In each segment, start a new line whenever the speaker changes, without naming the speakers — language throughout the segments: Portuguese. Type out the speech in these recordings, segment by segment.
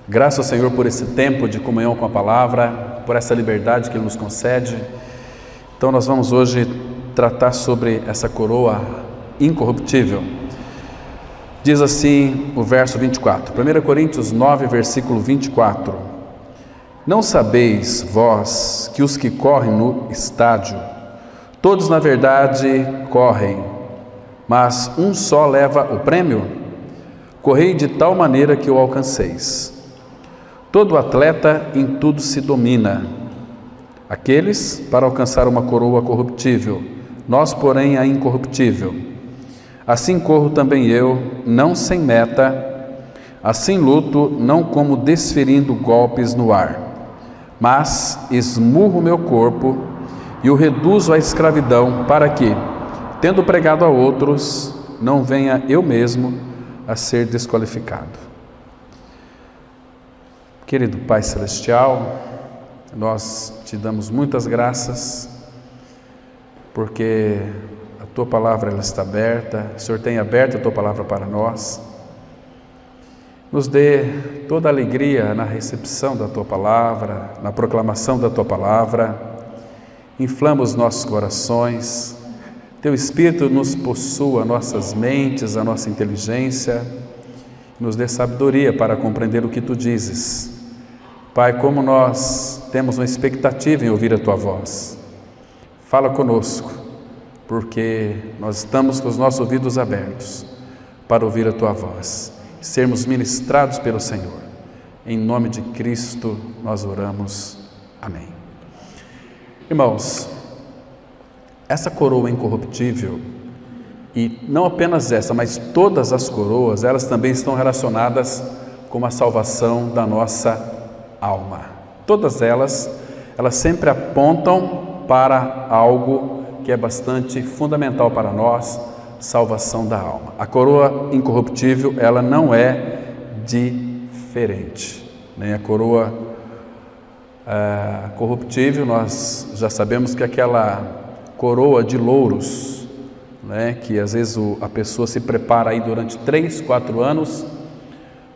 Graças ao Senhor por esse tempo de comunhão com a palavra, por essa liberdade que Ele nos concede. Então nós vamos hoje tratar sobre essa coroa incorruptível. Diz assim o verso 24, 1 Coríntios 9, versículo 24. Não sabeis vós que os que correm no estádio, todos na verdade correm, mas um só leva o prêmio? Correi de tal maneira que o alcanceis. Todo atleta em tudo se domina. Aqueles para alcançar uma coroa corruptível, nós, porém, a incorruptível. Assim corro também eu, não sem meta, assim luto, não como desferindo golpes no ar, mas esmurro meu corpo e o reduzo à escravidão, para que, tendo pregado a outros, não venha eu mesmo a ser desqualificado. Querido Pai Celestial, nós te damos muitas graças, porque a Tua Palavra ela está aberta, o Senhor tem aberto a Tua Palavra para nós. Nos dê toda a alegria na recepção da Tua Palavra, na proclamação da Tua Palavra. Inflama os nossos corações, Teu Espírito nos possua nossas mentes, a nossa inteligência, nos dê sabedoria para compreender o que Tu dizes. Pai, como nós temos uma expectativa em ouvir a Tua voz, fala conosco, porque nós estamos com os nossos ouvidos abertos para ouvir a Tua voz, sermos ministrados pelo Senhor. Em nome de Cristo nós oramos. Amém. Irmãos, essa coroa incorruptível, e não apenas essa, mas todas as coroas, elas também estão relacionadas com a salvação da nossa alma. Todas elas sempre apontam para algo que é bastante fundamental para nós, salvação da alma. A coroa incorruptível, ela não é diferente, nem a coroa corruptível. Nós já sabemos que aquela coroa de louros, né, que às vezes a pessoa se prepara aí durante 3, 4 anos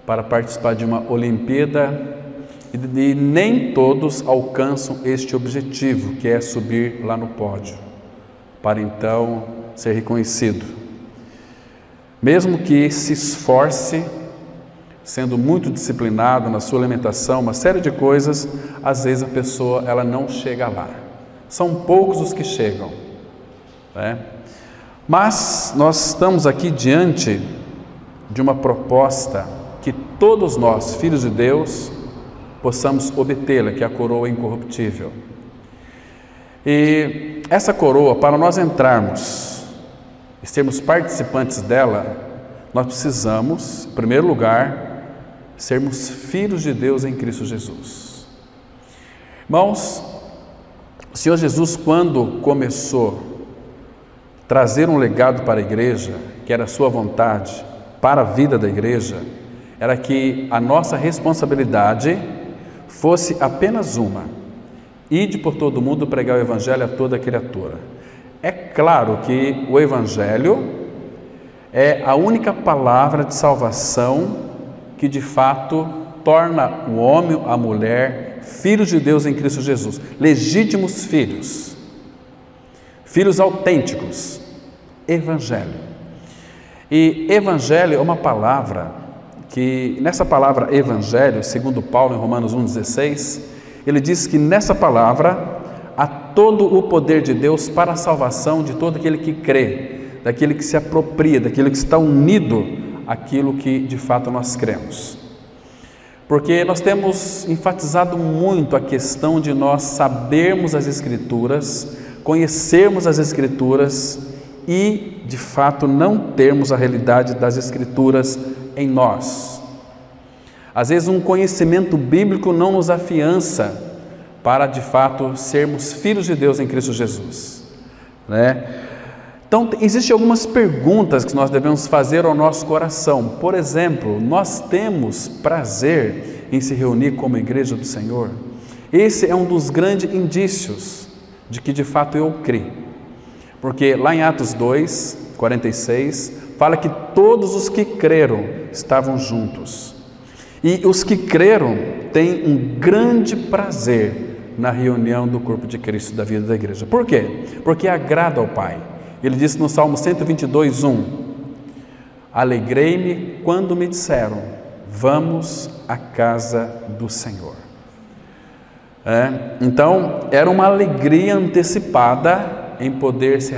para participar de uma Olimpíada, e nem todos alcançam este objetivo, que é subir lá no pódio, para então ser reconhecido. Mesmo que se esforce, sendo muito disciplinado na sua alimentação, uma série de coisas, às vezes a pessoa ela não chega lá. São poucos os que chegam, né? Mas nós estamos aqui diante de uma proposta que todos nós, filhos de Deus, possamos obtê-la, que é a coroa incorruptível. E essa coroa, para nós entrarmos e sermos participantes dela, nós precisamos, em primeiro lugar, sermos filhos de Deus em Cristo Jesus. Irmãos, o Senhor Jesus, quando começou a trazer um legado para a igreja, que era a sua vontade, para a vida da igreja, era que a nossa responsabilidade fosse apenas uma: ide por todo o mundo pregar o Evangelho a toda criatura. É claro que o Evangelho é a única palavra de salvação que de fato torna o homem, a mulher, filhos de Deus em Cristo Jesus, legítimos filhos, filhos autênticos. Evangelho. E Evangelho é uma palavra que, nessa palavra Evangelho, segundo Paulo em Romanos 1,16, ele diz que nessa palavra há todo o poder de Deus para a salvação de todo aquele que crê, daquele que se apropria, daquele que está unido àquilo que de fato nós cremos. Porque nós temos enfatizado muito a questão de nós sabermos as Escrituras, conhecermos as Escrituras e de fato não termos a realidade das Escrituras em nós. Às vezes um conhecimento bíblico não nos afiança para de fato sermos filhos de Deus em Cristo Jesus, né? Então existem algumas perguntas que nós devemos fazer ao nosso coração. Por exemplo, nós temos prazer em se reunir como igreja do Senhor? Esse é um dos grandes indícios de que de fato eu creio. Porque lá em Atos 2, 46, fala que todos os que creram estavam juntos. E os que creram têm um grande prazer na reunião do corpo de Cristo, da vida da igreja. Por quê? Porque agrada ao Pai. Ele disse no Salmo 122, 1: alegrei-me quando me disseram, vamos à casa do Senhor. Então, era uma alegria antecipada em poder se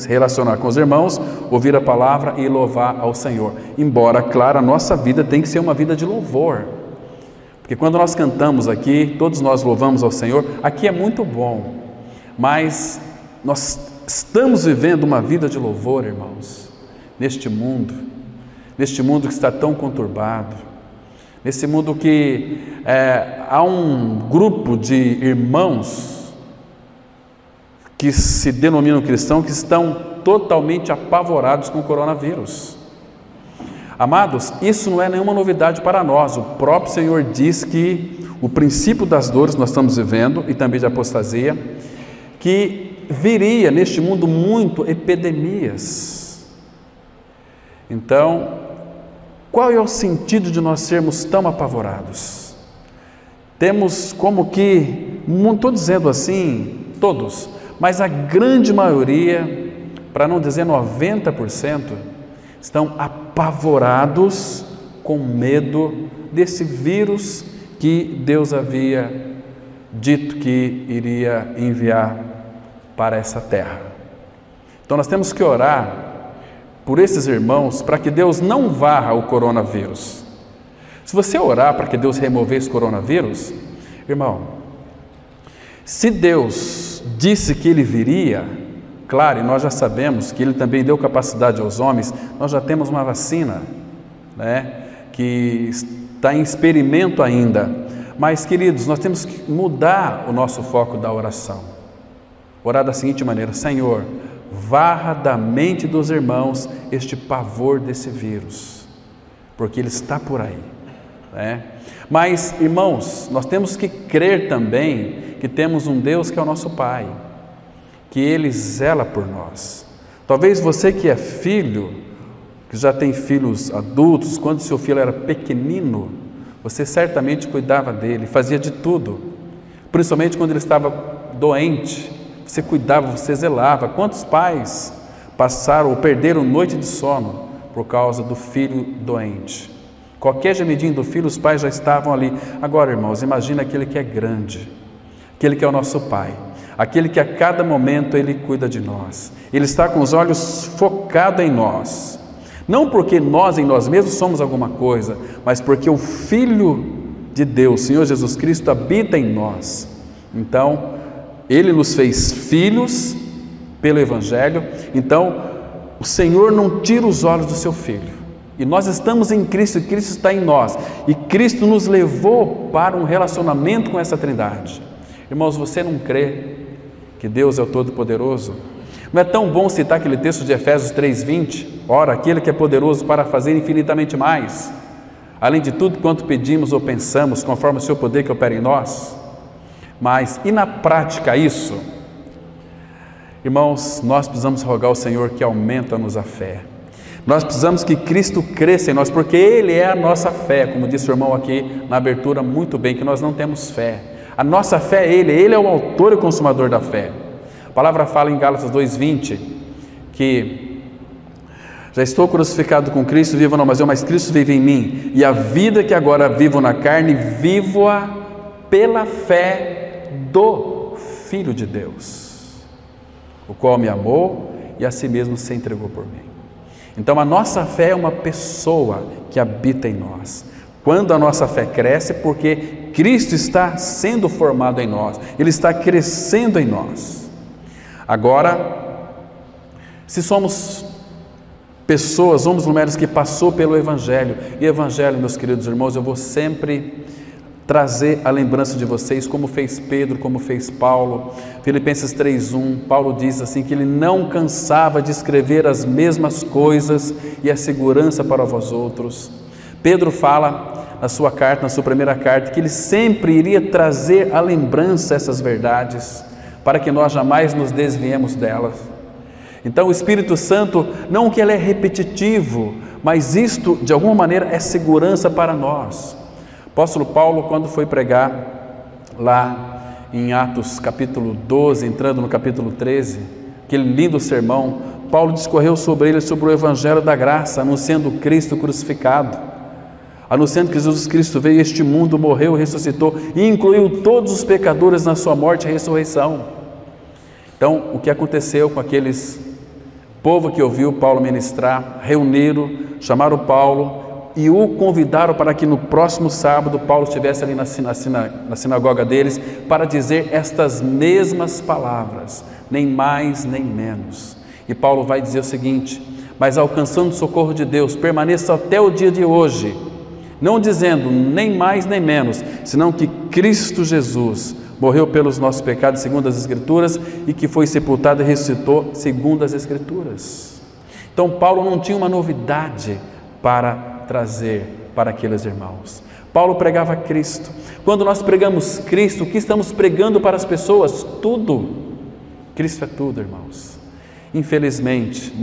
relacionar com os irmãos, ouvir a palavra e louvar ao Senhor. Embora, claro, a nossa vida tem que ser uma vida de louvor. Porque quando nós cantamos aqui, todos nós louvamos ao Senhor, aqui é muito bom. Mas nós estamos vivendo uma vida de louvor, irmãos, neste mundo que está tão conturbado, nesse mundo que há um grupo de irmãos que se denominam cristãos, que estão totalmente apavorados com o coronavírus. Amados, isso não é nenhuma novidade para nós. O próprio Senhor diz que o princípio das dores nós estamos vivendo, e também de apostasia, que viria neste mundo muito epidemias. Então, qual é o sentido de nós sermos tão apavorados? Temos como que, não estou dizendo assim, todos, mas a grande maioria, para não dizer 90%, estão apavorados com medo desse vírus que Deus havia dito que iria enviar para essa terra. Então nós temos que orar por esses irmãos para que Deus não varra o coronavírus. Se você orar para que Deus remova esse coronavírus, irmão, se Deus disse que ele viria, claro, e nós já sabemos que ele também deu capacidade aos homens, nós já temos uma vacina, que está em experimento ainda, mas queridos, nós temos que mudar o nosso foco da oração, orar da seguinte maneira: Senhor, varra da mente dos irmãos este pavor desse vírus, porque ele está por aí, Mas, irmãos, nós temos que crer também que temos um Deus que é o nosso Pai, que Ele zela por nós. Talvez você que é filho, que já tem filhos adultos, quando seu filho era pequenino, você certamente cuidava dele, fazia de tudo, principalmente quando ele estava doente, você cuidava, você zelava. Quantos pais passaram ou perderam noite de sono por causa do filho doente? Qualquer gemidinho do filho, os pais já estavam ali. Agora, irmãos, imagina aquele que é grande, aquele que é o nosso Pai, aquele que a cada momento Ele cuida de nós. Ele está com os olhos focados em nós, não porque nós em nós mesmos somos alguma coisa, mas porque o Filho de Deus, Senhor Jesus Cristo, habita em nós. Então, Ele nos fez filhos pelo Evangelho. Então, o Senhor não tira os olhos do seu Filho. E nós estamos em Cristo, e Cristo está em nós. E Cristo nos levou para um relacionamento com essa Trindade. Irmãos, você não crê que Deus é o Todo-Poderoso? Não é tão bom citar aquele texto de Efésios 3:20? Ora, aquele que é poderoso para fazer infinitamente mais, além de tudo quanto pedimos ou pensamos, conforme o seu poder que opera em nós. Mas, e na prática isso? Irmãos, nós precisamos rogar ao Senhor que aumenta-nos a fé. Nós precisamos que Cristo cresça em nós, porque Ele é a nossa fé, como disse o irmão aqui na abertura muito bem, que nós não temos fé. A nossa fé é Ele é o autor e consumador da fé. A palavra fala em Gálatas 2:20, que já estou crucificado com Cristo, vivo não mais eu, mas Cristo vive em mim, e a vida que agora vivo na carne, vivo-a pela fé do Filho de Deus, o qual me amou e a si mesmo se entregou por mim. Então a nossa fé é uma pessoa que habita em nós. Quando a nossa fé cresce, porque Cristo está sendo formado em nós, Ele está crescendo em nós. Agora, se somos pessoas, homens e mulheres que passou pelo Evangelho, e Evangelho, meus queridos irmãos, eu vou sempre trazer a lembrança de vocês, como fez Pedro, como fez Paulo. Filipenses 3:1, Paulo diz assim, que ele não cansava de escrever as mesmas coisas e a segurança para vós outros. Pedro fala na sua carta, na sua primeira carta, que ele sempre iria trazer à lembrança essas verdades, para que nós jamais nos desviemos delas. Então o Espírito Santo, não que ele é repetitivo, mas isto de alguma maneira é segurança para nós. Apóstolo Paulo, quando foi pregar lá em Atos capítulo 12, entrando no capítulo 13, aquele lindo sermão, Paulo discorreu sobre ele, sobre o evangelho da graça, anunciando Cristo crucificado, anunciando que Jesus Cristo veio a este mundo, morreu, ressuscitou e incluiu todos os pecadores na sua morte e ressurreição. Então, o que aconteceu com aqueles povo que ouviu Paulo ministrar, reuniram, chamaram Paulo e o convidaram para que no próximo sábado Paulo estivesse ali na sinagoga deles para dizer estas mesmas palavras, nem mais nem menos. E Paulo vai dizer o seguinte: mas alcançando o socorro de Deus, permaneça até o dia de hoje, não dizendo nem mais nem menos, senão que Cristo Jesus morreu pelos nossos pecados segundo as Escrituras e que foi sepultado e ressuscitou segundo as Escrituras. Então Paulo não tinha uma novidade para trazer para aqueles irmãos. Paulo pregava Cristo. Quando nós pregamos Cristo, o que estamos pregando para as pessoas? Tudo. Cristo é tudo, irmãos. Infelizmente,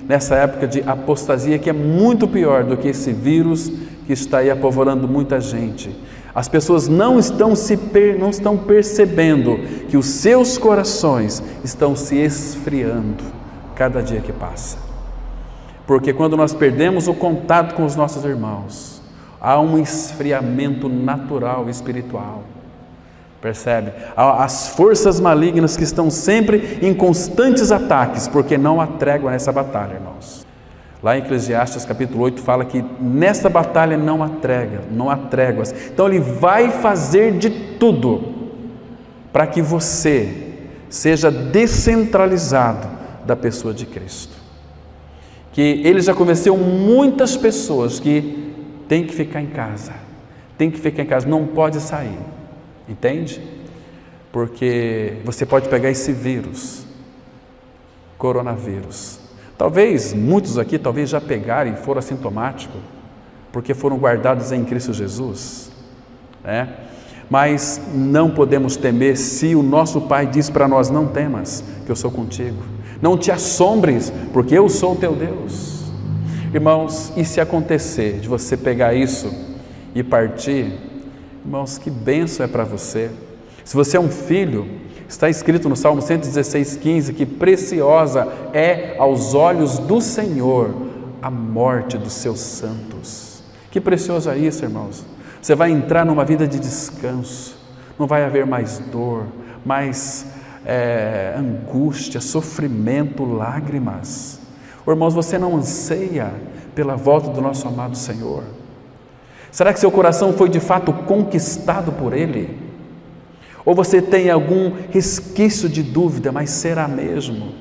nessa época de apostasia, que é muito pior do que esse vírus que está aí apavorando muita gente, as pessoas não estão percebendo que os seus corações estão se esfriando cada dia que passa. Porque quando nós perdemos o contato com os nossos irmãos, há um esfriamento natural e espiritual. Percebe? As forças malignas que estão sempre em constantes ataques, porque não há trégua nessa batalha, irmãos. Lá em Eclesiastes capítulo 8 fala que nesta batalha não há tréguas. Então ele vai fazer de tudo para que você seja descentralizado da pessoa de Cristo. Que ele já convenceu muitas pessoas que tem que ficar em casa, não pode sair, entende? Porque você pode pegar esse vírus, coronavírus. Talvez muitos aqui já pegaram e foram assintomáticos, porque foram guardados em Cristo Jesus, né? Mas não podemos temer se o nosso Pai diz para nós: não temas, que eu sou contigo. Não te assombres, porque eu sou o teu Deus. Irmãos, e se acontecer de você pegar isso e partir, irmãos, que bênção é para você. Se você é um filho, está escrito no Salmo 116:15, que preciosa é aos olhos do Senhor a morte dos seus santos. Que precioso é isso, irmãos. Você vai entrar numa vida de descanso, não vai haver mais dor, mais angústia, sofrimento, lágrimas. Irmãos, você não anseia pela volta do nosso amado Senhor? Será que seu coração foi de fato conquistado por Ele? Ou você tem algum resquício de dúvida, mas será mesmo?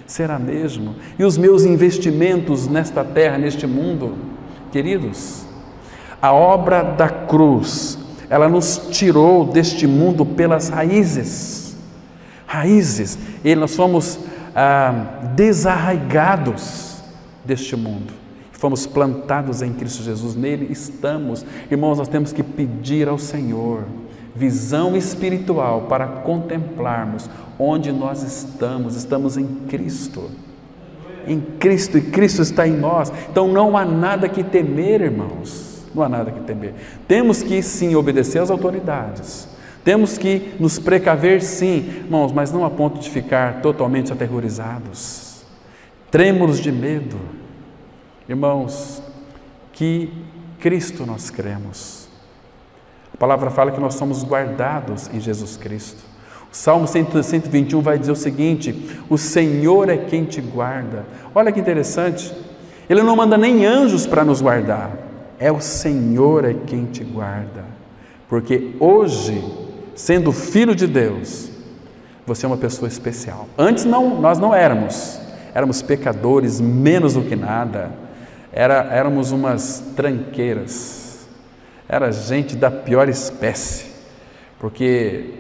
Será mesmo? E os meus investimentos nesta terra, neste mundo? Queridos, a obra da cruz, ela nos tirou deste mundo pelas raízes, e nós fomos desarraigados deste mundo, fomos plantados em Cristo Jesus, nele estamos. Irmãos, nós temos que pedir ao Senhor visão espiritual para contemplarmos onde nós estamos em Cristo, e Cristo está em nós. Então não há nada que temer, irmãos, não há nada que temer. Temos que sim obedecer às autoridades, temos que nos precaver sim, irmãos, mas não a ponto de ficar totalmente aterrorizados, trêmulos de medo. Irmãos, que Cristo nós cremos. A palavra fala que nós somos guardados em Jesus Cristo. O Salmo 121 vai dizer o seguinte: o Senhor é quem te guarda. Olha que interessante, Ele não manda nem anjos para nos guardar, é o Senhor é quem te guarda. Porque hoje, sendo filho de Deus, você é uma pessoa especial. Antes nós não éramos pecadores, menos do que nada, éramos umas tranqueiras, era gente da pior espécie, porque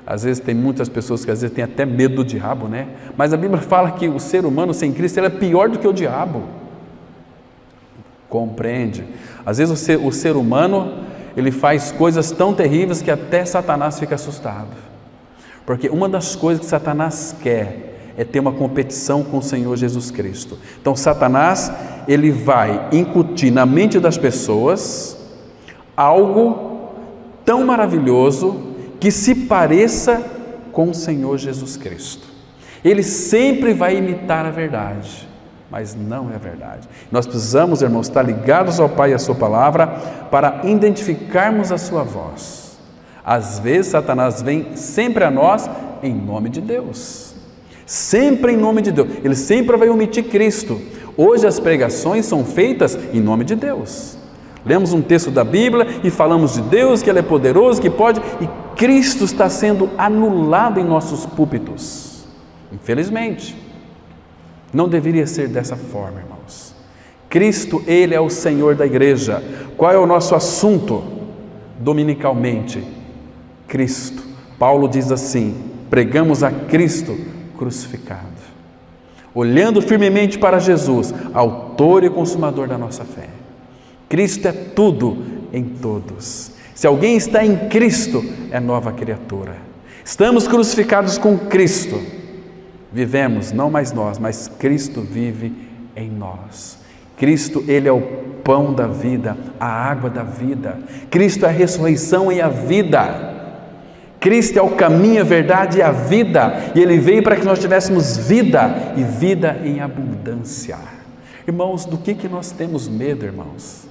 às vezes tem muitas pessoas que às vezes têm até medo do diabo, né? Mas a Bíblia fala que o ser humano sem Cristo ele é pior do que o diabo. Compreende? Às vezes o ser humano ele faz coisas tão terríveis que até Satanás fica assustado, porque uma das coisas que Satanás quer é ter uma competição com o Senhor Jesus Cristo. Então Satanás ele vai incutir na mente das pessoas algo tão maravilhoso que se pareça com o Senhor Jesus Cristo. Ele sempre vai imitar a verdade, mas não é a verdade. Nós precisamos, irmãos, estar ligados ao Pai e à sua palavra para identificarmos a sua voz. Às vezes Satanás vem sempre a nós em nome de Deus, sempre em nome de Deus. Ele sempre vai omitir Cristo. Hoje as pregações são feitas em nome de Deus. Lemos um texto da Bíblia e falamos de Deus, que Ele é poderoso, que pode, e Cristo está sendo anulado em nossos púlpitos. Infelizmente, não deveria ser dessa forma, irmãos. Cristo, Ele é o Senhor da igreja. Qual é o nosso assunto dominicalmente? Cristo. Paulo diz assim: pregamos a Cristo crucificado, olhando firmemente para Jesus, autor e consumador da nossa fé. Cristo é tudo em todos. Se alguém está em Cristo, é nova criatura. Estamos crucificados com Cristo. Vivemos, não mais nós, mas Cristo vive em nós. Cristo, Ele é o pão da vida, a água da vida. Cristo é a ressurreição e a vida. Cristo é o caminho, a verdade e a vida. E Ele veio para que nós tivéssemos vida e vida em abundância. Irmãos, do que nós temos medo, irmãos?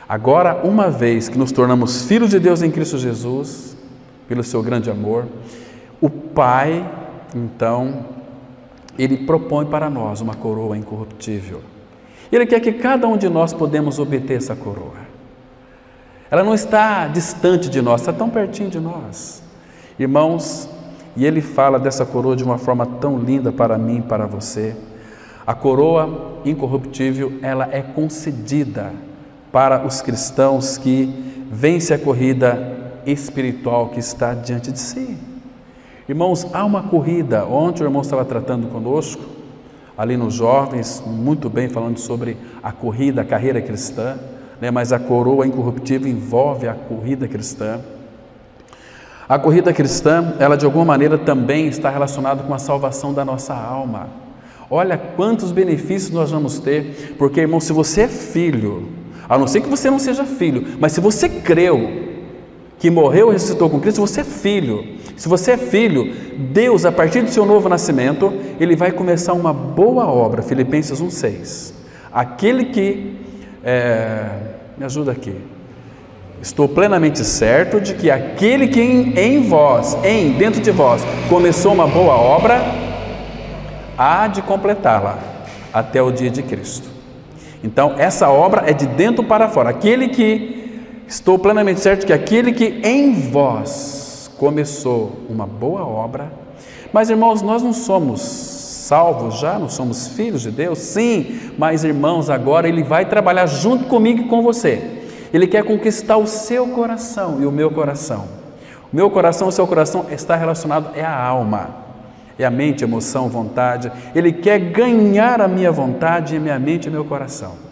Agora, uma vez que nos tornamos filhos de Deus em Cristo Jesus, pelo seu grande amor, o Pai, então, Ele propõe para nós uma coroa incorruptível. Ele quer que cada um de nós podemos obter essa coroa. Ela não está distante de nós, está tão pertinho de nós. Irmãos, e Ele fala dessa coroa de uma forma tão linda para mim e para você. A coroa incorruptível, ela é concedida para os cristãos que vencem a corrida espiritual que está diante de si. Irmãos, há uma corrida. Ontem o irmão estava tratando conosco, ali nos jovens, muito bem, falando sobre a corrida, a carreira cristã, né? Mas a coroa incorruptível envolve a corrida cristã. A corrida cristã, ela de alguma maneira também está relacionada com a salvação da nossa alma. Olha quantos benefícios nós vamos ter, porque, irmão, se você é filho, a não ser que você não seja filho, mas se você creu que morreu e ressuscitou com Cristo, você é filho. Se você é filho, Deus, a partir do seu novo nascimento, Ele vai começar uma boa obra. Filipenses 1,6. Aquele que, me ajuda aqui, estou plenamente certo de que aquele que dentro de vós, começou uma boa obra, há de completá-la até o dia de Cristo. Então, essa obra é de dentro para fora. Estou plenamente certo que aquele que em vós começou uma boa obra. Mas, irmãos, nós não somos salvos já, não somos filhos de Deus? Sim, mas, irmãos, agora Ele vai trabalhar junto comigo e com você. Ele quer conquistar o seu coração e o meu coração. O meu coração e o seu coração está relacionado à alma. É a mente, emoção, vontade. Ele quer ganhar a minha vontade, a minha mente e o meu coração.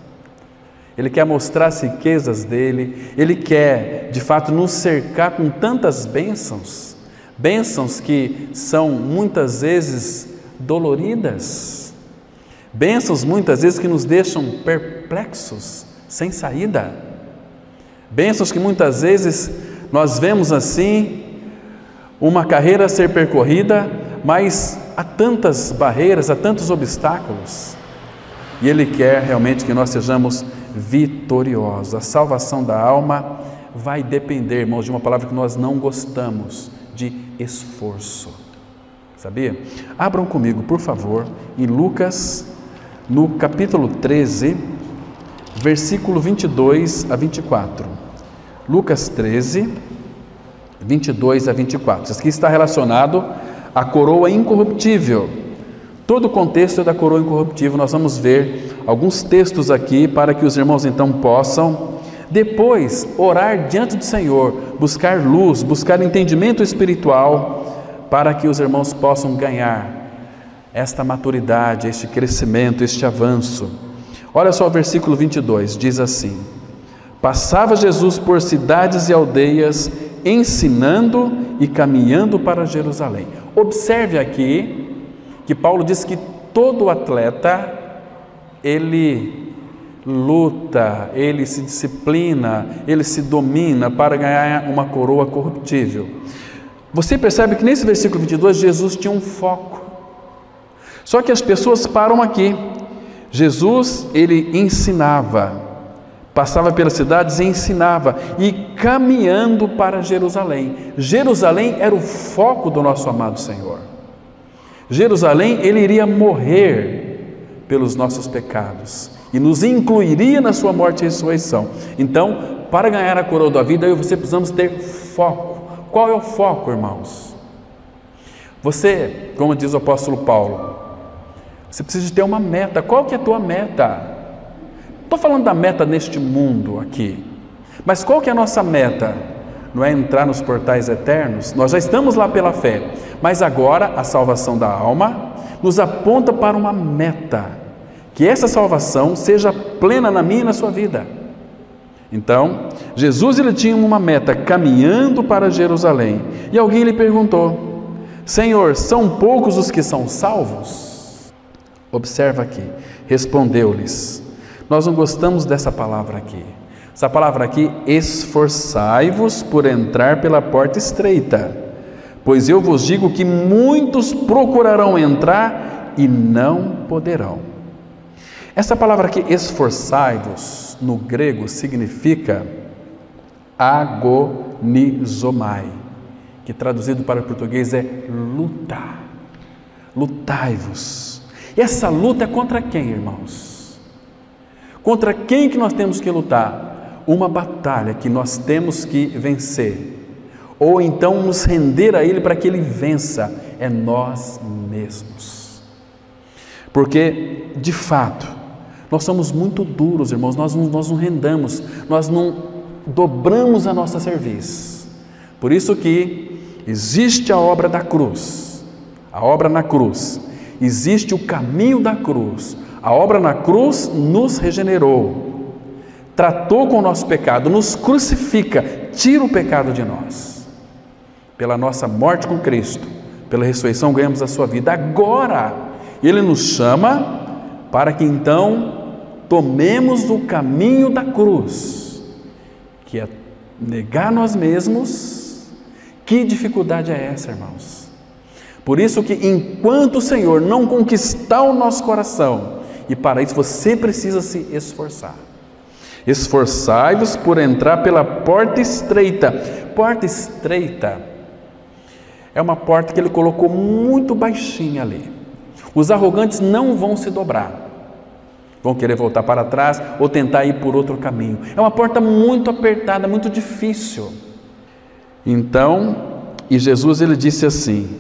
Ele quer mostrar as riquezas dele. Ele quer, de fato, nos cercar com tantas bênçãos. Bênçãos que são muitas vezes doloridas. Bênçãos muitas vezes que nos deixam perplexos, sem saída. Bênçãos que muitas vezes nós vemos assim, uma carreira a ser percorrida, mas há tantas barreiras, há tantos obstáculos. E Ele quer realmente que nós sejamos vitoriosos. A salvação da alma vai depender, irmãos, de uma palavra que nós não gostamos, de esforço. Sabia? Abram comigo, por favor, em Lucas, no capítulo 13, versículo 22 a 24. Lucas 13, 22 a 24. Isso aqui está relacionado à coroa incorruptível. Todo o contexto é da coroa incorruptível. Nós vamos ver alguns textos aqui para que os irmãos então possam depois orar diante do Senhor, buscar luz, buscar entendimento espiritual, para que os irmãos possam ganhar esta maturidade, este crescimento, este avanço. Olha só o versículo 22, diz assim: passava Jesus por cidades e aldeias, ensinando e caminhando para Jerusalém. Observe aqui que Paulo diz que todo atleta, ele luta, ele se disciplina, ele se domina para ganhar uma coroa corruptível. Você percebe que nesse versículo 22 Jesus tinha um foco. Só que as pessoas param aqui. Jesus, ele ensinava, passava pelas cidades e ensinava, e caminhando para Jerusalém. Jerusalém era o foco do nosso amado Senhor. Jerusalém, ele iria morrer pelos nossos pecados e nos incluiria na sua morte e ressurreição. Então, para ganhar a coroa da vida, eu e você precisamos ter foco. Qual é o foco, irmãos? Você, como diz o apóstolo Paulo, você precisa de ter uma meta. Qual que é a tua meta? Estou falando da meta neste mundo aqui, mas qual que é a nossa meta? Não é entrar nos portais eternos? Nós já estamos lá pela fé, mas agora a salvação da alma nos aponta para uma meta, que essa salvação seja plena na minha e na sua vida. Então, Jesus, ele tinha uma meta, caminhando para Jerusalém, e alguém lhe perguntou: Senhor, são poucos os que são salvos? Observa aqui, respondeu-lhes. Nós não gostamos dessa palavra aqui. Essa palavra aqui, esforçai-vos por entrar pela porta estreita, pois eu vos digo que muitos procurarão entrar e não poderão. Essa palavra aqui, esforçai-vos, no grego significa agonizomai, que traduzido para o português é lutar. Lutai-vos. E essa luta é contra quem, irmãos? Contra quem que nós temos que lutar? Uma batalha que nós temos que vencer, ou então nos render a Ele para que Ele vença, é nós mesmos. Porque, de fato, nós somos muito duros, irmãos, nós não rendamos, nós não dobramos a nossa cerviz. Por isso que existe a obra da cruz, a obra na cruz, existe o caminho da cruz. A obra na cruz nos regenerou, tratou com o nosso pecado, nos crucifica, tira o pecado de nós. Pela nossa morte com Cristo, pela ressurreição ganhamos a sua vida. Agora, Ele nos chama para que então tomemos o caminho da cruz, que é negar nós mesmos. Que dificuldade é essa, irmãos? Por isso que enquanto o Senhor não conquistar o nosso coração, e para isso você precisa se esforçar. Esforçai-vos por entrar pela porta estreita. Porta estreita é uma porta que Ele colocou muito baixinha ali. Os arrogantes não vão se dobrar, vão querer voltar para trás ou tentar ir por outro caminho. É uma porta muito apertada, muito difícil. Então, e Jesus, ele disse assim: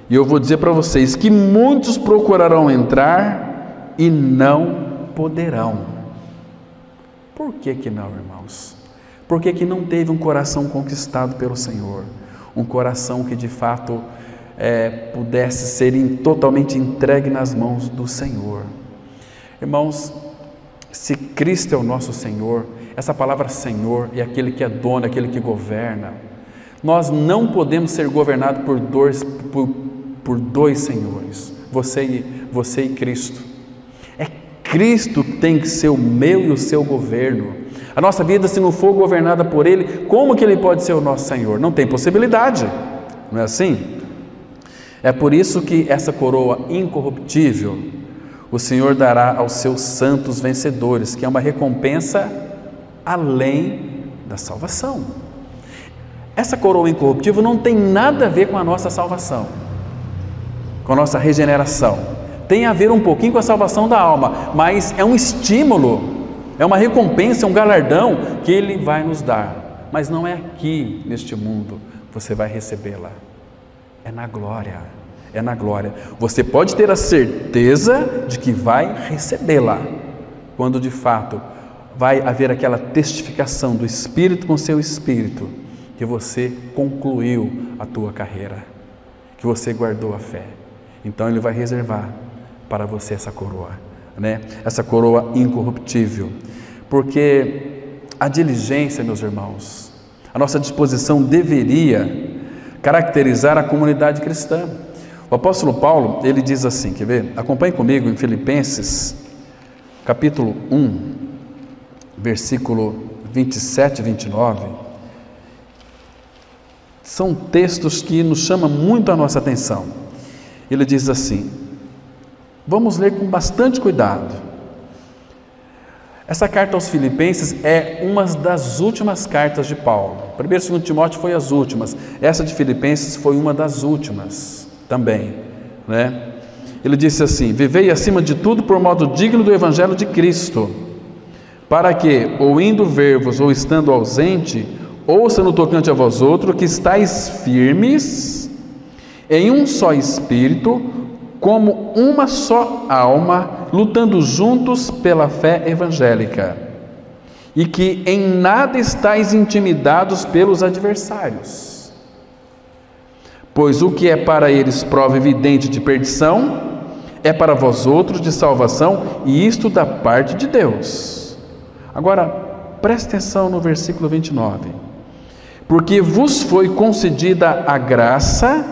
e eu vou dizer para vocês que muitos procurarão entrar e não poderão. Por que que não, irmãos? Por que que não teve um coração conquistado pelo Senhor? Um coração que de fato pudesse ser totalmente entregue nas mãos do Senhor. Irmãos, se Cristo é o nosso Senhor, essa palavra Senhor é aquele que é dono, aquele que governa. Nós não podemos ser governados por dois senhores, você e Cristo. É Cristo que tem que ser o meu e o seu governo. A nossa vida, se não for governada por Ele, como que Ele pode ser o nosso Senhor? Não tem possibilidade, não é assim? É por isso que essa coroa incorruptível o Senhor dará aos seus santos vencedores, que é uma recompensa além da salvação. Essa coroa incorruptível não tem nada a ver com a nossa salvação, com a nossa regeneração. Tem a ver um pouquinho com a salvação da alma, mas é um estímulo, é uma recompensa, é um galardão que Ele vai nos dar. Mas não é aqui neste mundo você vai recebê-la, é na glória, é na glória. Você pode ter a certeza de que vai recebê-la, quando de fato vai haver aquela testificação do Espírito com seu Espírito, que você concluiu a tua carreira, que você guardou a fé. Então Ele vai reservar para você essa coroa, né? Essa coroa incorruptível, porque a diligência, meus irmãos, a nossa disposição deveria caracterizar a comunidade cristã. O apóstolo Paulo, ele diz assim, quer ver? Acompanhe comigo em Filipenses, capítulo 1, versículo 27 e 29, são textos que nos chamam muito a nossa atenção. Ele diz assim, vamos ler com bastante cuidado. Essa carta aos Filipenses é uma das últimas cartas de Paulo. 1 e 2 Timóteo foi as últimas. Essa de Filipenses foi uma das últimas também, né? Ele disse assim, vivei acima de tudo por modo digno do Evangelho de Cristo, para que, ou indo ver-vos, ou estando ausente, ouça no tocante a vós outro, que estáis firmes, em um só espírito, como uma só alma, lutando juntos pela fé evangélica, e que em nada estáis intimidados pelos adversários. Pois o que é para eles prova evidente de perdição, é para vós outros de salvação, e isto da parte de Deus. Agora, preste atenção no versículo 29. Porque vos foi concedida a graça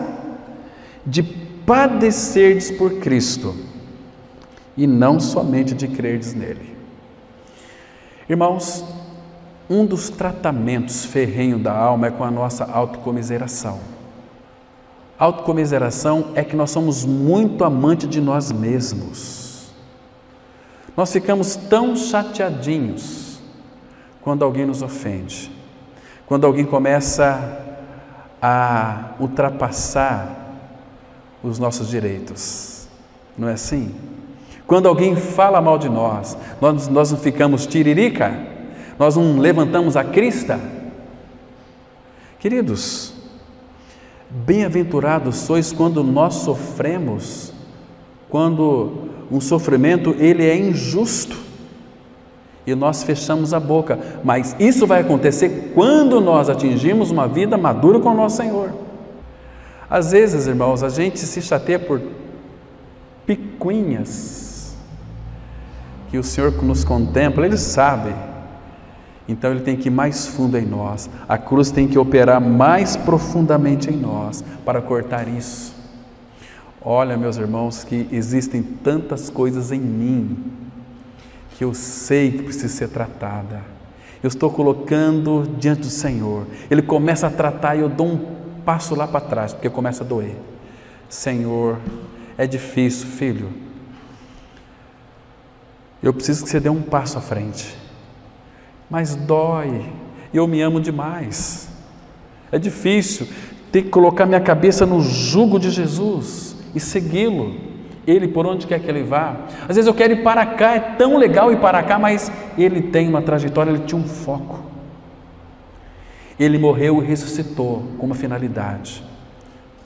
de padecerdes por Cristo, e não somente de crerdes nele. Irmãos, um dos tratamentos ferrenhos da alma é com a nossa autocomiseração. Autocomiseração é que nós somos muito amantes de nós mesmos. Nós ficamos tão chateadinhos quando alguém nos ofende, quando alguém começa a ultrapassar os nossos direitos, não é assim? Quando alguém fala mal de nós, nós não ficamos tiririca, nós não levantamos a crista. Queridos, bem-aventurados sois quando nós sofremos, quando um sofrimento ele é injusto e nós fechamos a boca, mas isso vai acontecer quando nós atingirmos uma vida madura com o nosso Senhor. Às vezes, irmãos, a gente se chateia por picuinhas que o Senhor nos contempla, Ele sabe. Então Ele tem que ir mais fundo em nós. A cruz tem que operar mais profundamente em nós para cortar isso. Olha, meus irmãos, que existem tantas coisas em mim que eu sei que precisa ser tratada. Eu estou colocando diante do Senhor. Ele começa a tratar e eu dou um passo lá para trás, porque começa a doer. Senhor, é difícil, filho. Eu preciso que você dê um passo à frente. Mas dói. Eu me amo demais. É difícil ter que colocar minha cabeça no jugo de Jesus e segui-lo. Ele por onde quer que ele vá. Às vezes eu quero ir para cá, é tão legal ir para cá, mas ele tem uma trajetória, ele tinha um foco. Ele morreu e ressuscitou com uma finalidade.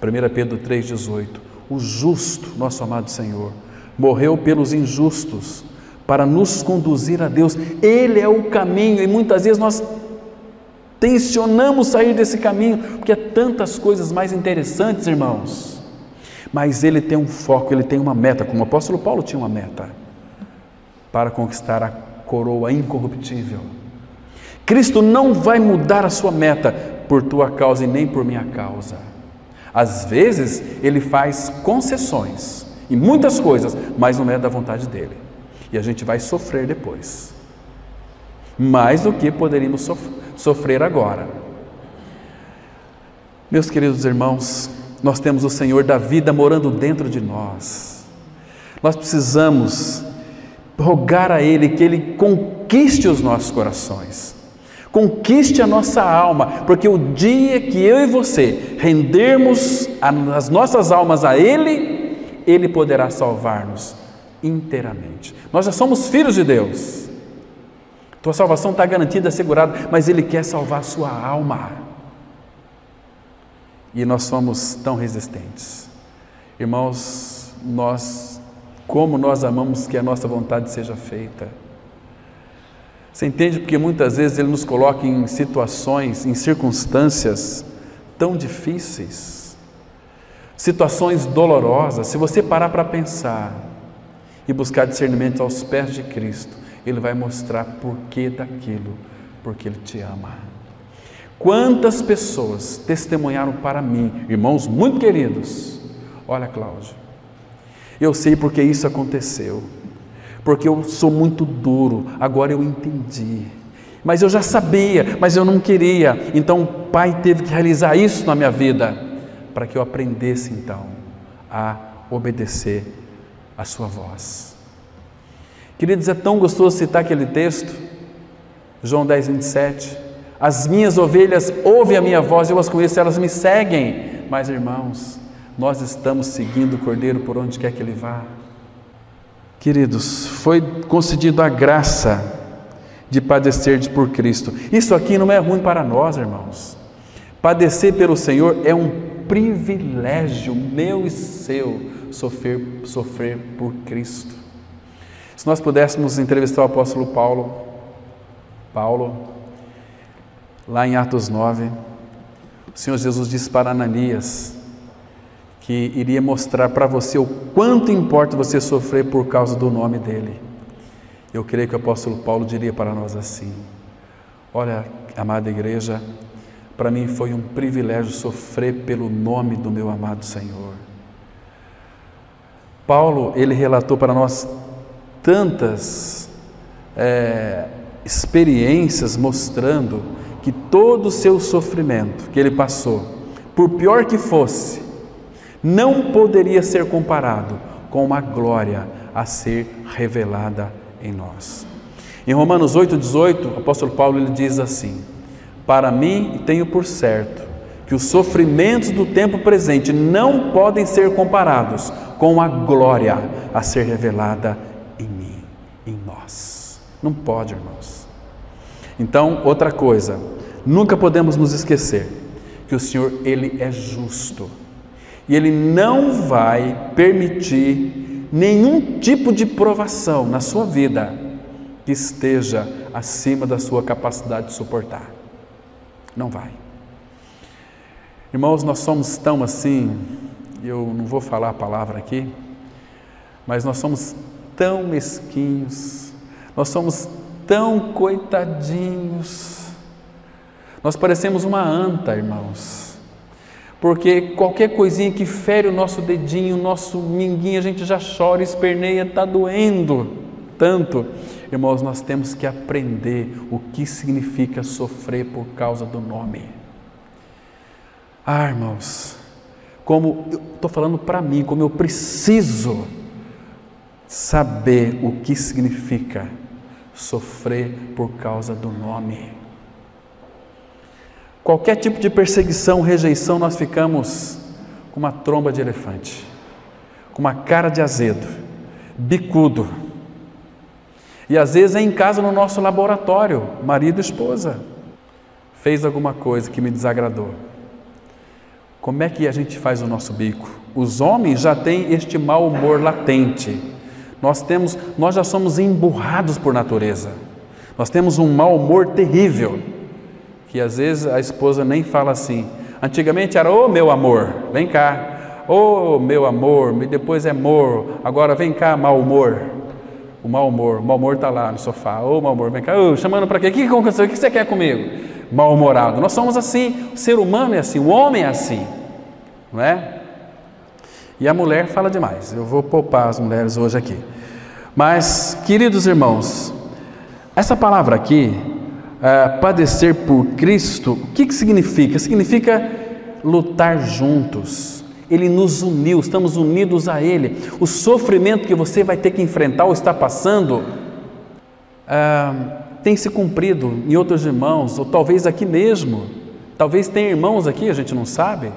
1 Pedro 3,18. O justo, nosso amado Senhor, morreu pelos injustos para nos conduzir a Deus. Ele é o caminho e muitas vezes nós tensionamos sair desse caminho porque há tantas coisas mais interessantes, irmãos. Mas ele tem um foco, ele tem uma meta, como o apóstolo Paulo tinha uma meta, para conquistar a coroa incorruptível. Cristo não vai mudar a sua meta por tua causa e nem por minha causa. Às vezes ele faz concessões em muitas coisas, mas não é da vontade dele. E a gente vai sofrer depois, mais do que poderíamos sofrer agora. Meus queridos irmãos, nós temos o Senhor da vida morando dentro de nós. Nós precisamos rogar a Ele que Ele conquiste os nossos corações, conquiste a nossa alma, porque o dia que eu e você rendermos as nossas almas a Ele, Ele poderá salvar-nos inteiramente. Nós já somos filhos de Deus, tua salvação está garantida, assegurada, mas Ele quer salvar a sua alma. E nós somos tão resistentes. Irmãos, como nós amamos que a nossa vontade seja feita. Você entende? Porque muitas vezes Ele nos coloca em situações, em circunstâncias tão difíceis, situações dolorosas. Se você parar para pensar e buscar discernimento aos pés de Cristo, Ele vai mostrar porquê daquilo, porque Ele te ama. Quantas pessoas testemunharam para mim, irmãos muito queridos, olha, Cláudio, eu sei porque isso aconteceu, porque eu sou muito duro, agora eu entendi. Mas eu já sabia, mas eu não queria. Então o Pai teve que realizar isso na minha vida, para que eu aprendesse então a obedecer a sua voz. Queridos, é tão gostoso citar aquele texto, João 10, 27. As minhas ovelhas ouvem a minha voz, eu as conheço, elas me seguem. Mas irmãos, nós estamos seguindo o Cordeiro por onde quer que ele vá. Queridos, foi concedido a graça de padecer por Cristo. Isso aqui não é ruim para nós, irmãos. Padecer pelo Senhor é um privilégio meu e seu, sofrer por Cristo. Se nós pudéssemos entrevistar o apóstolo Paulo, lá em Atos 9, o Senhor Jesus disse para Ananias que iria mostrar para você o quanto importa você sofrer por causa do nome dele. Eu creio que o apóstolo Paulo diria para nós assim: olha, amada igreja, para mim foi um privilégio sofrer pelo nome do meu amado Senhor. Paulo, ele relatou para nós tantas experiências mostrando que todo o seu sofrimento que ele passou, por pior que fosse, não poderia ser comparado com a glória a ser revelada em nós. Em Romanos 8,18, o apóstolo Paulo ele diz assim: para mim tenho por certo que os sofrimentos do tempo presente não podem ser comparados com a glória a ser revelada em mim, em nós. Não pode, irmãos. Então, outra coisa, nunca podemos nos esquecer que o Senhor, ele é justo. E Ele não vai permitir nenhum tipo de provação na sua vida que esteja acima da sua capacidade de suportar. Não vai. Irmãos, nós somos tão assim, eu não vou falar a palavra aqui, mas nós somos tão mesquinhos, nós somos tão coitadinhos, nós parecemos uma anta, irmãos. Porque qualquer coisinha que fere o nosso dedinho, o nosso minguinho, a gente já chora, esperneia, está doendo tanto. Irmãos, nós temos que aprender o que significa sofrer por causa do nome. Irmãos, como eu estou falando para mim, como eu preciso saber o que significa sofrer por causa do nome. Qualquer tipo de perseguição, rejeição, nós ficamos com uma tromba de elefante, com uma cara de azedo, bicudo. E às vezes é em casa, no nosso laboratório, marido e esposa, fez alguma coisa que me desagradou. Como é que a gente faz o nosso bico? Os homens já têm este mau humor latente. Nós já somos emburrados por natureza. Nós temos um mau humor terrível, que às vezes a esposa nem fala assim. Antigamente era: ô meu amor, vem cá, ô meu amor, depois é amor, agora vem cá, mau humor. O mau humor está lá no sofá: ô mau humor, vem cá, chamando para quê? O que aconteceu? O que você quer comigo? Mal-humorado. Nós somos assim, o ser humano é assim, o homem é assim, não é? E a mulher fala demais. Eu vou poupar as mulheres hoje aqui. Mas, queridos irmãos, essa palavra aqui, padecer por Cristo, o que significa? Significa lutar juntos. Ele nos uniu, estamos unidos a Ele. O sofrimento que você vai ter que enfrentar ou está passando tem se cumprido em outros irmãos, ou talvez aqui mesmo. Talvez tenha irmãos aqui, a gente não sabe,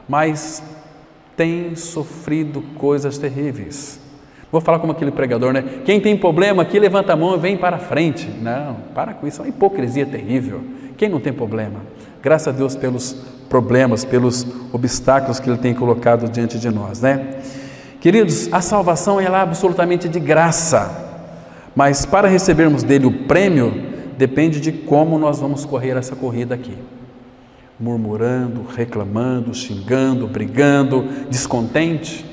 mas tem sofrido coisas terríveis. Vou falar como aquele pregador, né? Quem tem problema aqui, levanta a mão e vem para a frente. Não, para com isso, é uma hipocrisia terrível. Quem não tem problema? Graças a Deus pelos problemas, pelos obstáculos que Ele tem colocado diante de nós, né? Queridos, a salvação ela é absolutamente de graça, mas para recebermos dele o prêmio, depende de como nós vamos correr essa corrida aqui. Murmurando, reclamando, xingando, brigando, descontente.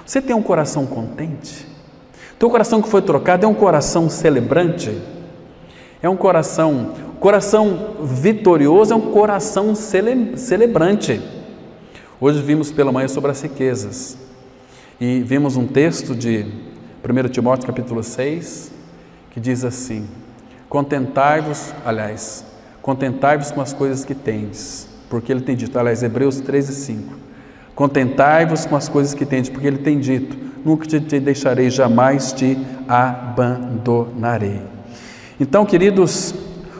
Você tem um coração contente? Teu coração que foi trocado é um coração celebrante? É um coração vitorioso, é um coração celebrante. Hoje vimos pela manhã sobre as riquezas e vimos um texto de 1 Timóteo capítulo 6, que diz assim: contentai-vos com as coisas que tendes, porque ele tem dito, aliás, Hebreus 13:5, contentai-vos com as coisas que tendes, porque ele tem dito, nunca te deixarei, jamais te abandonarei. Então, queridos,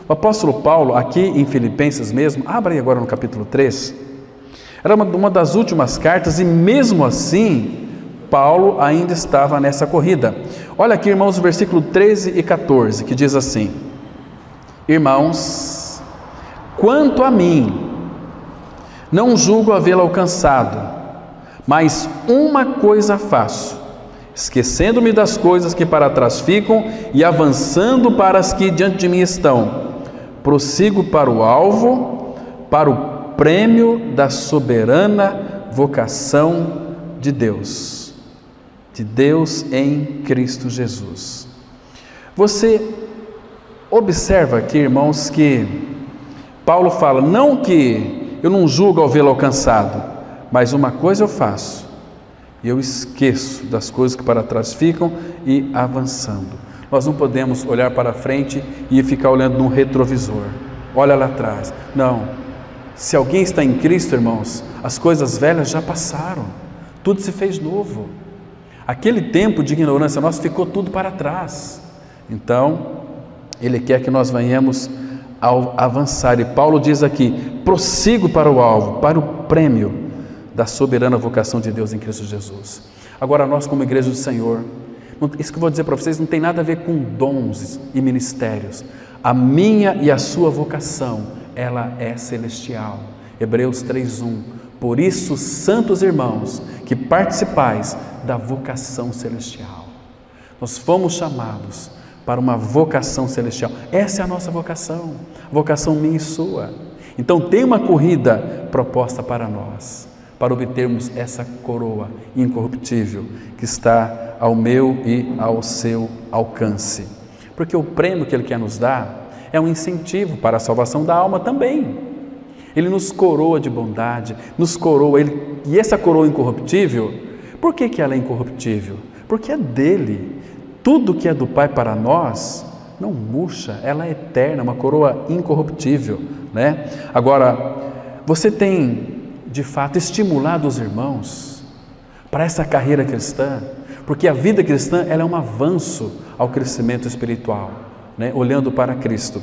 o apóstolo Paulo, aqui em Filipenses mesmo, abra aí agora no capítulo 3, era uma das últimas cartas, e mesmo assim, Paulo ainda estava nessa corrida. Olha aqui, irmãos, o versículo 13 e 14, que diz assim: irmãos, quanto a mim, não julgo havê-lo alcançado, mas uma coisa faço, esquecendo-me das coisas que para trás ficam e avançando para as que diante de mim estão, prossigo para o alvo, para o prêmio da soberana vocação de Deus em Cristo Jesus. Você observa aqui, irmãos, que Paulo fala, não que eu não julgo ao vê-lo alcançado, mas uma coisa eu faço, eu esqueço das coisas que para trás ficam e avançando. Nós não podemos olhar para frente e ficar olhando no retrovisor, olha lá atrás. Não, se alguém está em Cristo, irmãos, as coisas velhas já passaram, tudo se fez novo. Aquele tempo de ignorância nossa ficou tudo para trás. Então, Ele quer que nós venhamos ao avançar. E Paulo diz aqui, prossigo para o alvo, para o prêmio da soberana vocação de Deus em Cristo Jesus. Agora, nós como igreja do Senhor, isso que eu vou dizer para vocês não tem nada a ver com dons e ministérios. A minha e a sua vocação, ela é celestial. Hebreus 3:1. Por isso, santos irmãos, que participais da vocação celestial. Nós fomos chamados para uma vocação celestial. Essa é a nossa vocação, vocação minha e sua. Então tem uma corrida proposta para nós, para obtermos essa coroa incorruptível que está ao meu e ao seu alcance. Porque o prêmio que Ele quer nos dar é um incentivo para a salvação da alma também. Ele nos coroa de bondade, nos coroa, e essa coroa incorruptível, por que ela é incorruptível? Porque é dele. Tudo que é do Pai para nós não murcha, ela é eterna, uma coroa incorruptível, né? Agora, você tem de fato estimulado os irmãos para essa carreira cristã, porque a vida cristã ela é um avanço ao crescimento espiritual, né? Olhando para Cristo.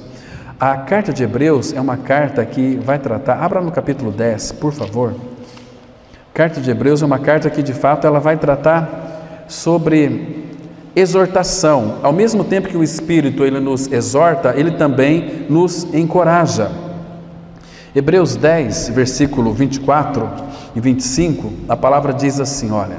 A carta de Hebreus é uma carta que vai tratar, abra no capítulo 10, por favor. A carta de Hebreus é uma carta que de fato ela vai tratar sobre exortação. Ao mesmo tempo que o Espírito ele nos exorta, ele também nos encoraja. Hebreus 10, versículo 24 e 25, a palavra diz assim, olha: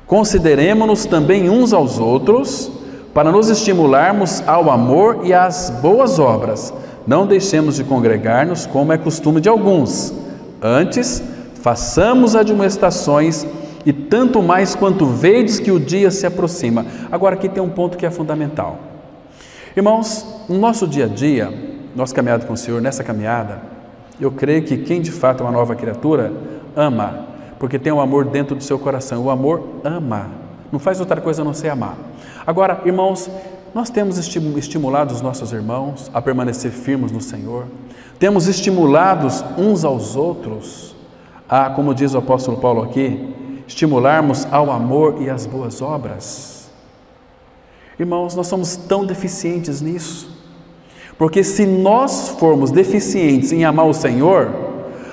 consideremo-nos também uns aos outros, para nos estimularmos ao amor e às boas obras. Não deixemos de congregar-nos, como é costume de alguns. Antes, façamos admoestações, e tanto mais quanto vedes que o dia se aproxima. Agora aqui tem um ponto que é fundamental. Irmãos, no nosso dia a dia, nossa caminhada com o Senhor, nessa caminhada, eu creio que quem de fato é uma nova criatura, ama, porque tem um amor dentro do seu coração. O amor ama, não faz outra coisa a não ser amar. Agora, irmãos, nós temos estimulado os nossos irmãos a permanecer firmes no Senhor, temos estimulados uns aos outros a, como diz o apóstolo Paulo aqui, estimularmos ao amor e às boas obras. Irmãos, nós somos tão deficientes nisso, porque se nós formos deficientes em amar o Senhor,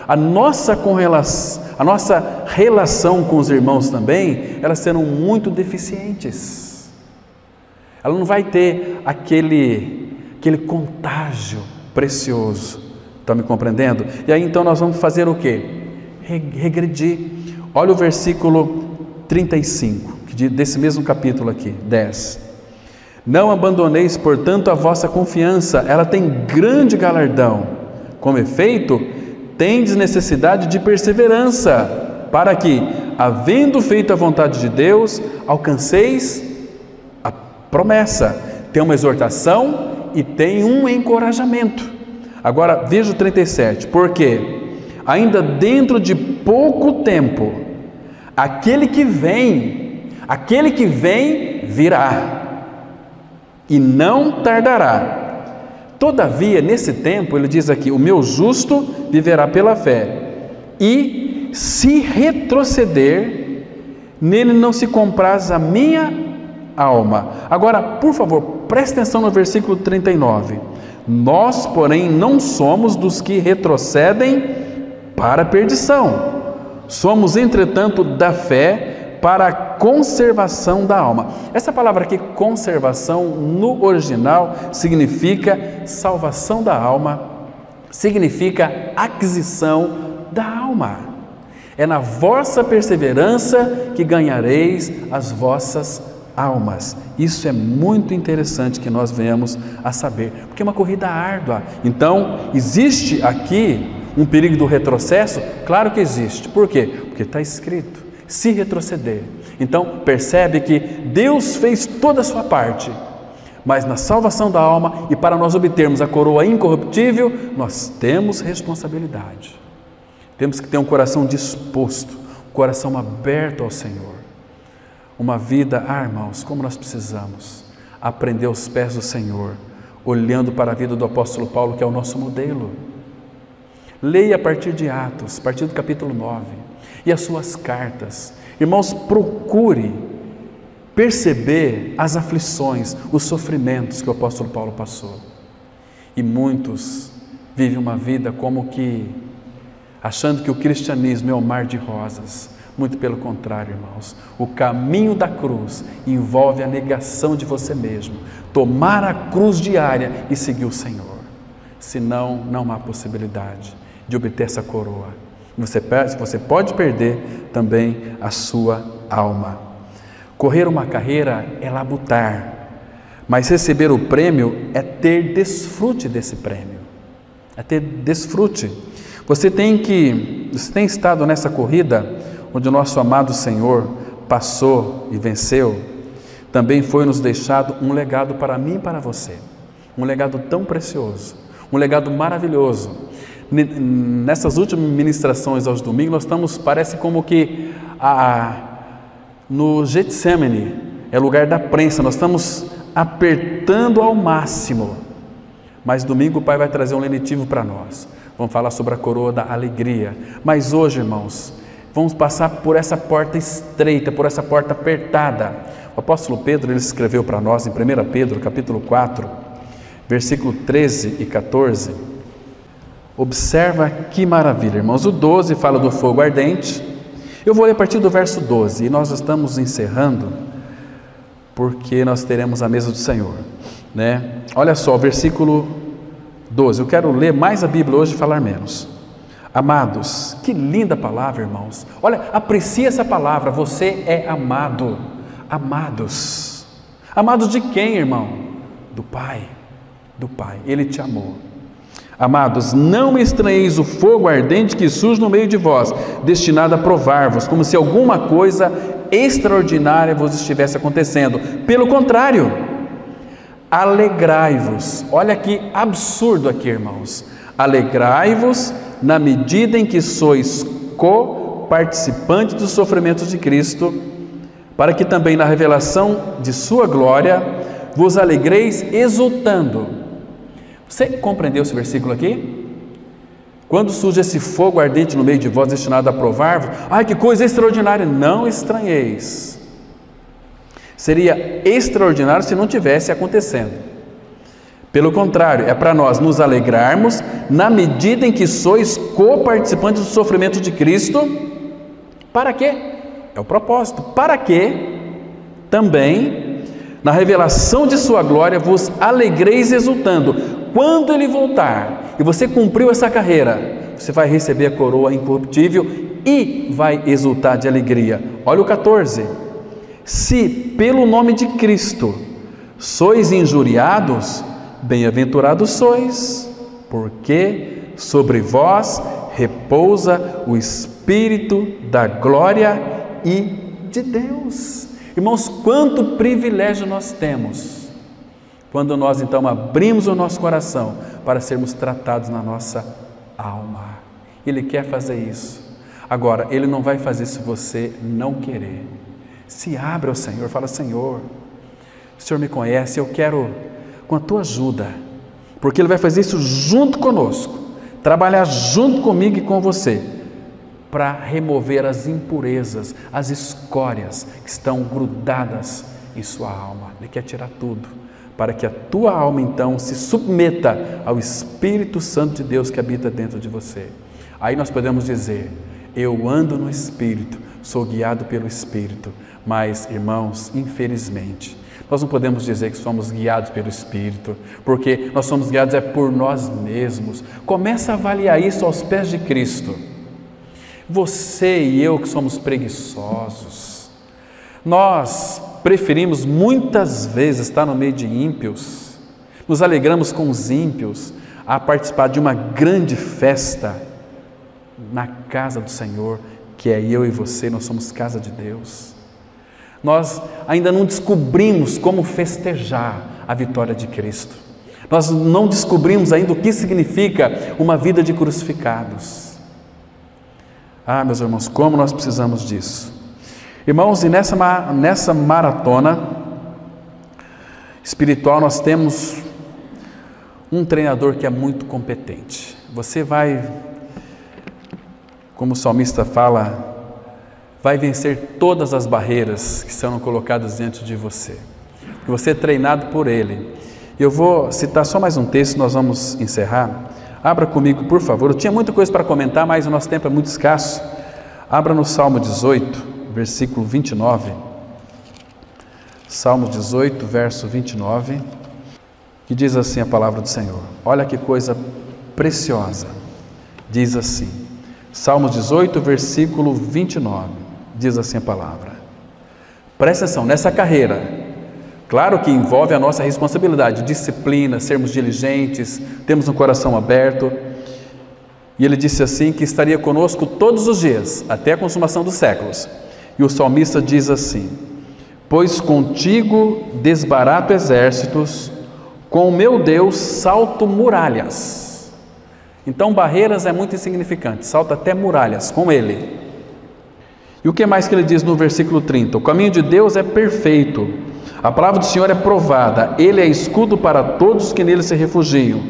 a nossa relação com os irmãos também, elas serão muito deficientes. Ela não vai ter aquele contágio precioso. Estão me compreendendo? E aí então nós vamos fazer o quê? Regredir. Olha o versículo 35, desse mesmo capítulo aqui, 10. Não abandoneis, portanto, a vossa confiança, ela tem grande galardão. Como efeito, tendes necessidade de perseverança, para que, havendo feito a vontade de Deus, alcanceis a promessa. Tem uma exortação e tem um encorajamento. Agora, veja o 37, porque ainda dentro de pouco tempo, aquele que vem virá e não tardará. Todavia, nesse tempo, ele diz aqui: o meu justo viverá pela fé, e se retroceder, nele não se compraz a minha alma. Agora, por favor, preste atenção no versículo 39. Nós, porém, não somos dos que retrocedem para a perdição. Somos, entretanto, da fé para a conservação da alma. Essa palavra aqui, conservação, no original, significa salvação da alma, significa aquisição da alma. É na vossa perseverança que ganhareis as vossas almas. Isso é muito interessante que nós venhamos a saber, porque é uma corrida árdua. Então, existe aqui um perigo do retrocesso? Claro que existe. Por quê? Porque está escrito: se retroceder. Então, percebe que Deus fez toda a sua parte, mas na salvação da alma e para nós obtermos a coroa incorruptível, nós temos responsabilidade. Temos que ter um coração disposto, um coração aberto ao Senhor. Uma vida, irmãos, como nós precisamos aprender aos pés do Senhor, olhando para a vida do apóstolo Paulo, que é o nosso modelo. Leia a partir de Atos, a partir do capítulo 9, e as suas cartas. Irmãos, procure perceber as aflições, os sofrimentos que o apóstolo Paulo passou. E muitos vivem uma vida como que achando que o cristianismo é um mar de rosas. Muito pelo contrário, irmãos. O caminho da cruz envolve a negação de você mesmo, tomar a cruz diária e seguir o Senhor. Senão, não há possibilidade de obter essa coroa. Você pode perder também a sua alma. Correr uma carreira é labutar, mas receber o prêmio é ter desfrute desse prêmio. É ter desfrute. Você tem estado nessa corrida onde o nosso amado Senhor passou e venceu. Também foi nos deixado um legado para mim e para você. Um legado tão precioso, um legado maravilhoso. Nessas últimas ministrações aos domingos, nós estamos, parece como que no Getsemane, é lugar da prensa, nós estamos apertando ao máximo. Mas domingo o Pai vai trazer um lenitivo para nós. Vamos falar sobre a coroa da alegria. Mas hoje, irmãos, vamos passar por essa porta estreita, por essa porta apertada. O apóstolo Pedro, ele escreveu para nós em 1 Pedro, capítulo 4, versículo 13 e 14. Observa que maravilha, irmãos. O 12 fala do fogo ardente. Eu vou ler a partir do verso 12 e nós estamos encerrando, porque nós teremos a mesa do Senhor, né? Olha só, o versículo 12. Eu quero ler mais a Bíblia hoje e falar menos. Amados, que linda palavra, irmãos. Olha, aprecie essa palavra. Você é amado. Amados. Amados de quem, irmão? Do Pai. Do Pai. Ele te amou. Amados, não estranheis o fogo ardente que surge no meio de vós, destinado a provar-vos, como se alguma coisa extraordinária vos estivesse acontecendo. Pelo contrário, alegrai-vos. Olha que absurdo aqui, irmãos. Alegrai-vos na medida em que sois co-participantes dos sofrimentos de Cristo, para que também na revelação de sua glória vos alegreis exultando. Você compreendeu esse versículo aqui? Quando surge esse fogo ardente no meio de vós, destinado a provar-vos, ai, que coisa extraordinária! Não estranheis. Seria extraordinário se não tivesse acontecendo. Pelo contrário, é para nós nos alegrarmos na medida em que sois co-participantes do sofrimento de Cristo. Para quê? É o propósito. Para que também, na revelação de sua glória, vos alegreis exultando. Quando Ele voltar e você cumpriu essa carreira, você vai receber a coroa incorruptível e vai exultar de alegria. Olha o 14. Se pelo nome de Cristo sois injuriados, bem-aventurados sois, porque sobre vós repousa o Espírito da glória e de Deus. Irmãos, quanto privilégio nós temos quando nós então abrimos o nosso coração para sermos tratados na nossa alma. Ele quer fazer isso. Agora, Ele não vai fazer se você não querer. Se abre ao Senhor, fala: Senhor, O Senhor me conhece, eu quero, com a tua ajuda, porque Ele vai fazer isso junto conosco, trabalhar junto comigo e com você, para remover as impurezas, as escórias que estão grudadas em sua alma. Ele quer tirar tudo, para que a tua alma então se submeta ao Espírito Santo de Deus que habita dentro de você. Aí nós podemos dizer: eu ando no Espírito, sou guiado pelo Espírito. Mas, irmãos, infelizmente, nós não podemos dizer que somos guiados pelo Espírito, porque nós somos guiados por nós mesmos. Começa a avaliar isso aos pés de Cristo. Você e eu que somos preguiçosos, nós preferimos muitas vezes estar no meio de ímpios, nos alegramos com os ímpios, a participar de uma grande festa na casa do Senhor, que é eu e você, nós somos casa de Deus. Nós ainda não descobrimos como festejar a vitória de Cristo. Nós não descobrimos ainda o que significa uma vida de crucificados. Ah, meus irmãos, como nós precisamos disso. Irmãos, e nessa maratona espiritual nós temos um treinador que é muito competente. Você vai, como o salmista fala, vai vencer todas as barreiras que serão colocadas diante de você. Porque você é treinado por Ele. Eu vou citar só mais um texto, nós vamos encerrar. Abra comigo, por favor. Eu tinha muita coisa para comentar, mas o nosso tempo é muito escasso. Abra no Salmo 18, versículo 29. Salmo 18, verso 29, que diz assim a palavra do Senhor. Olha que coisa preciosa. Diz assim, Salmo 18, versículo 29, diz assim a palavra. Presta atenção, nessa carreira, claro que envolve a nossa responsabilidade, disciplina, sermos diligentes, temos um coração aberto. E ele disse assim que estaria conosco todos os dias, até a consumação dos séculos. E o salmista diz assim: pois contigo desbarato exércitos, com o meu Deus salto muralhas. Então barreiras é muito insignificante, salta até muralhas com Ele. E o que mais que ele diz no versículo 30? O caminho de Deus é perfeito, a palavra do Senhor é provada, Ele é escudo para todos que nele se refugiam.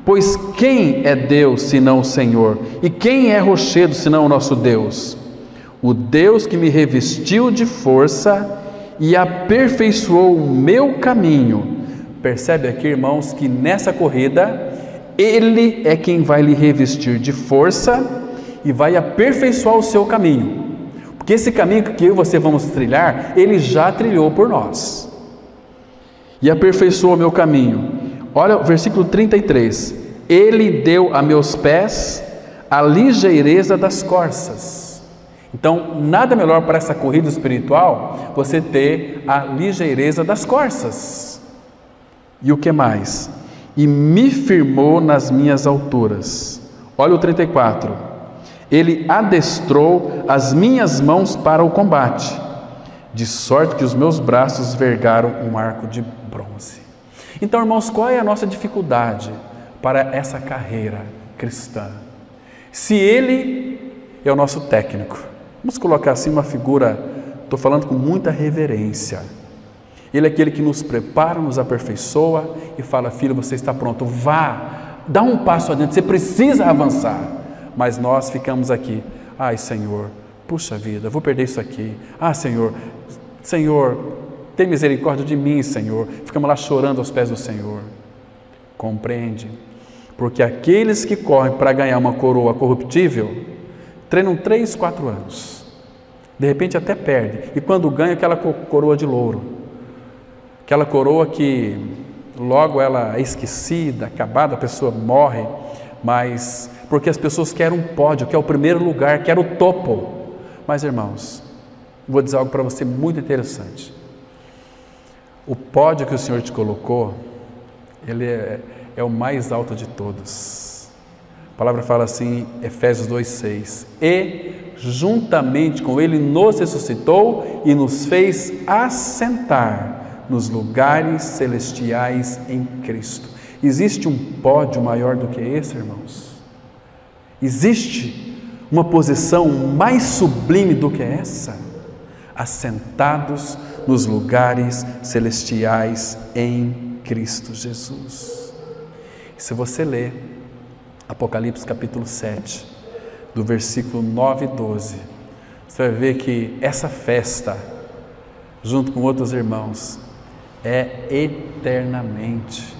Pois quem é Deus senão o Senhor? E quem é rochedo senão o nosso Deus? O Deus que me revestiu de força e aperfeiçoou o meu caminho. Percebe aqui, irmãos, que nessa corrida, Ele é quem vai lhe revestir de força e vai aperfeiçoar o seu caminho. Porque esse caminho que eu e você vamos trilhar, Ele já trilhou por nós. E aperfeiçoou o meu caminho. Olha o versículo 33. Ele deu a meus pés a ligeireza das corças. Então, nada melhor para essa corrida espiritual, você ter a ligeireza das corças. E o que mais? E me firmou nas minhas alturas. Olha o 34. Ele adestrou as minhas mãos para o combate, de sorte que os meus braços vergaram um arco de bronze. Então, irmãos, qual é a nossa dificuldade para essa carreira cristã? Se Ele é o nosso técnico, vamos colocar assim uma figura, estou falando com muita reverência. Ele é aquele que nos prepara, nos aperfeiçoa e fala: filho, você está pronto, vá, dá um passo adiante, você precisa avançar. Mas nós ficamos aqui: ai Senhor, puxa vida, vou perder isso aqui. Ah Senhor, tem misericórdia de mim, Senhor. Ficamos lá chorando aos pés do Senhor. Compreende? Porque aqueles que correm para ganhar uma coroa corruptível, treinam 3, 4 anos. De repente até perde. E quando ganha, aquela coroa de louro. Aquela coroa que logo ela é esquecida, acabada, a pessoa morre. Mas porque as pessoas querem um pódio, quer o primeiro lugar, quer o topo. Mas irmãos, vou dizer algo para você muito interessante. O pódio que o Senhor te colocou, ele é o mais alto de todos. A palavra fala assim, Efésios 2,6. E juntamente com Ele nos ressuscitou e nos fez assentar nos lugares celestiais em Cristo. Existe um pódio maior do que esse, irmãos? Existe uma posição mais sublime do que essa? assentados nos lugares celestiais em Cristo Jesus. E se você ler Apocalipse capítulo 7, do versículo 9 e 12, você vai ver que essa festa, junto com outros irmãos, é eternamente.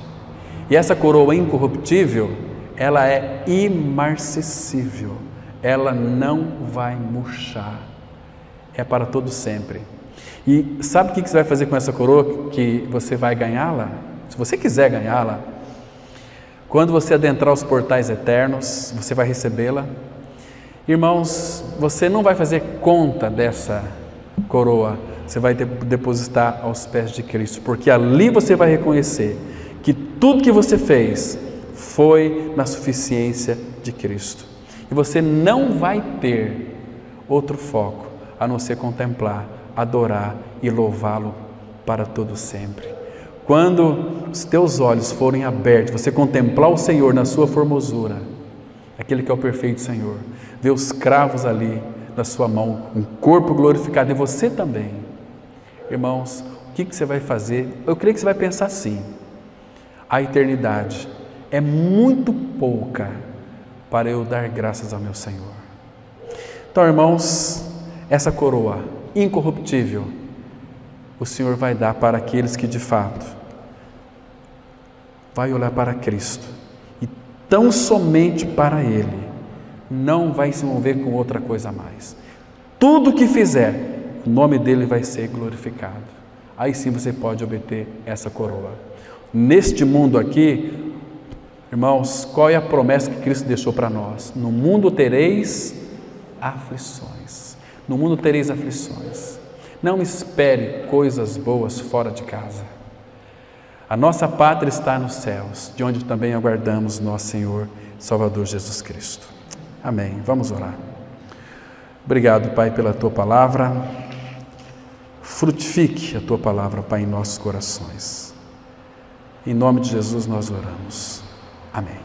E essa coroa incorruptível, ela é imarcessível, ela não vai murchar, é para todo sempre. E sabe o que você vai fazer com essa coroa que você vai ganhá-la? Se você quiser ganhá-la, quando você adentrar os portais eternos, você vai recebê-la. Irmãos, você não vai fazer conta dessa coroa, você vai depositar aos pés de Cristo, porque ali você vai reconhecer que tudo que você fez foi na suficiência de Cristo. E você não vai ter outro foco a não ser contemplar, adorar e louvá-lo para todo sempre. Quando os teus olhos forem abertos, você contemplar o Senhor na sua formosura, aquele que é o perfeito Senhor, ver os cravos ali na sua mão, um corpo glorificado, e você também. Irmãos, o que você vai fazer? Eu creio que você vai pensar assim: a eternidade é muito pouca para eu dar graças ao meu Senhor. Então, irmãos, essa coroa incorruptível, o Senhor vai dar para aqueles que de fato vai olhar para Cristo e tão somente para Ele, não vai se mover com outra coisa a mais. Tudo que fizer, o nome dele vai ser glorificado. Aí sim você pode obter essa coroa. Neste mundo aqui, irmãos, qual é a promessa que Cristo deixou para nós? No mundo tereis aflições. No mundo tereis aflições. Não espere coisas boas fora de casa. A nossa pátria está nos céus, de onde também aguardamos nosso Senhor Salvador Jesus Cristo. Amém. Vamos orar. Obrigado, Pai, pela Tua palavra. Frutifique a Tua palavra, Pai, em nossos corações. Em nome de Jesus nós oramos. Amém.